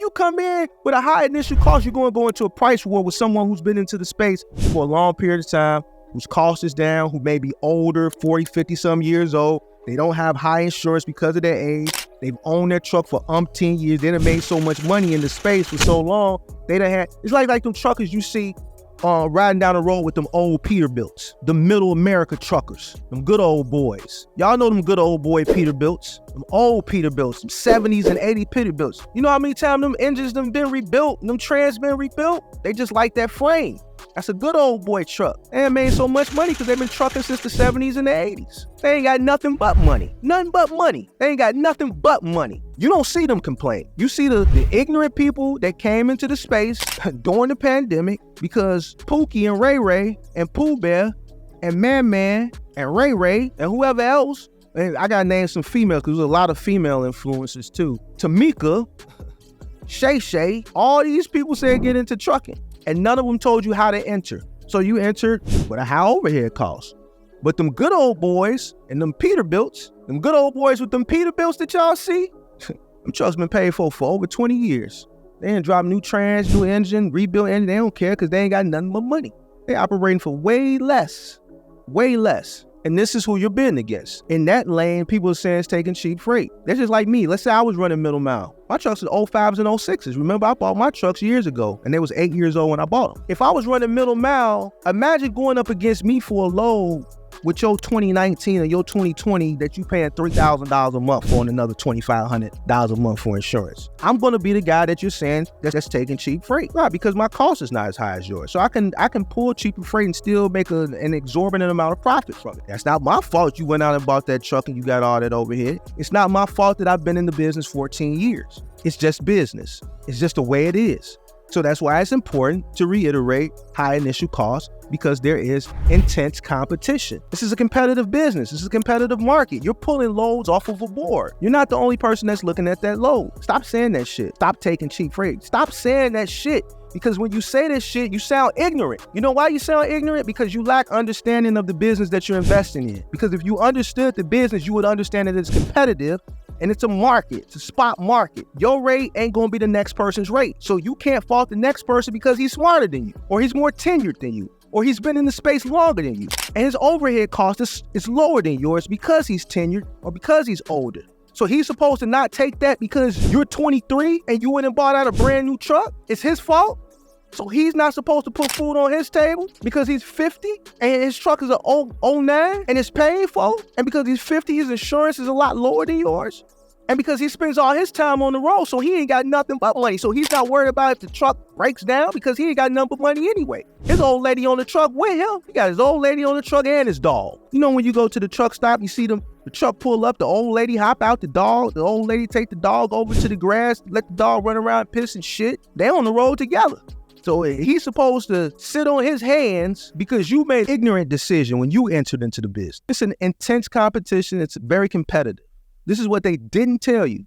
you come in with a high initial cost, you're going to go into a price war with someone who's been into the space for a long period of time, whose cost is down, who may be older, 40, 50 some years old. They don't have high insurance because of their age. They've owned their truck for umpteen years. They done made so much money in the space for so long. They done had, it's like them truckers you see riding down the road with them old Peterbilts, the middle America truckers, them good old boys. Y'all know them good old boy Peterbilts, them old Peterbilts, them 70s and 80 Peterbilts. You know how many times them engines done been rebuilt, them trans been rebuilt? They just like that frame. That's a good old boy truck. They ain't made so much money because they've been trucking since the 70s and the 80s. They ain't got nothing but money. Nothing but money. They ain't got nothing but money. You don't see them complain. You see the ignorant people that came into the space during the pandemic because Pookie and Ray Ray and Pooh Bear and Man Man and Ray Ray and whoever else, and I gotta name some females because there's a lot of female influencers too. Tamika, Shay Shay, all these people said get into trucking. And none of them told you how to enter. So you entered with a high overhead cost. But them good old boys and them Peterbilts, them good old boys with them Peterbilts that y'all see, them trucks been paid for over 20 years. They ain't drop new trans, new engine, rebuild engine. They don't care because they ain't got nothing but money. They operating for way less. And this is who you're bidding against. In that lane, people are saying it's taking cheap freight. That's just like me. Let's say I was running middle mile. My trucks are 05s and 06s. Remember, I bought my trucks years ago, and they was 8 years old when I bought them. If I was running middle mile, imagine going up against me for a load with your 2019 or your 2020 that you paying $3,000 a month for and another $2,500 a month for insurance. I'm going to be the guy that you're saying that's taking cheap freight, right? Because my cost is not as high as yours. So I can pull cheaper freight and still make an exorbitant amount of profit from it. That's not my fault you went out and bought that truck and you got all that overhead. It's not my fault that I've been in the business 14 years. It's just business. It's just the way it is. So that's why it's important to reiterate high initial costs, because there is intense competition. This is a competitive business. This is a competitive market. You're pulling loads off of a board. You're not the only person that's looking at that load. Stop saying that shit. Stop taking cheap freight. Stop saying that shit. Because when you say this shit, you sound ignorant. You know why you sound ignorant? Because you lack understanding of the business that you're investing in. Because if you understood the business, you would understand that it's competitive. And it's a market, it's a spot market. Your rate ain't gonna be the next person's rate. So you can't fault the next person because he's smarter than you, or he's more tenured than you, or he's been in the space longer than you. And his overhead cost is lower than yours because he's tenured or because he's older. So he's supposed to not take that because you're 23 and you went and bought out a brand new truck? It's his fault? So he's not supposed to put food on his table because he's 50 and his truck is a 09 and it's paid for? And because he's 50, his insurance is a lot lower than yours? And because he spends all his time on the road, so he ain't got nothing but money. So he's not worried about if the truck breaks down because he ain't got nothing but money anyway. His old lady on the truck with him. He got his old lady on the truck and his dog. You know when you go to the truck stop, you see the truck pull up, the old lady hop out, the old lady take the dog over to the grass, let the dog run around, piss and shit. They on the road together. So he's supposed to sit on his hands because you made an ignorant decision when you entered into the business. It's an intense competition. It's very competitive. This is what they didn't tell you.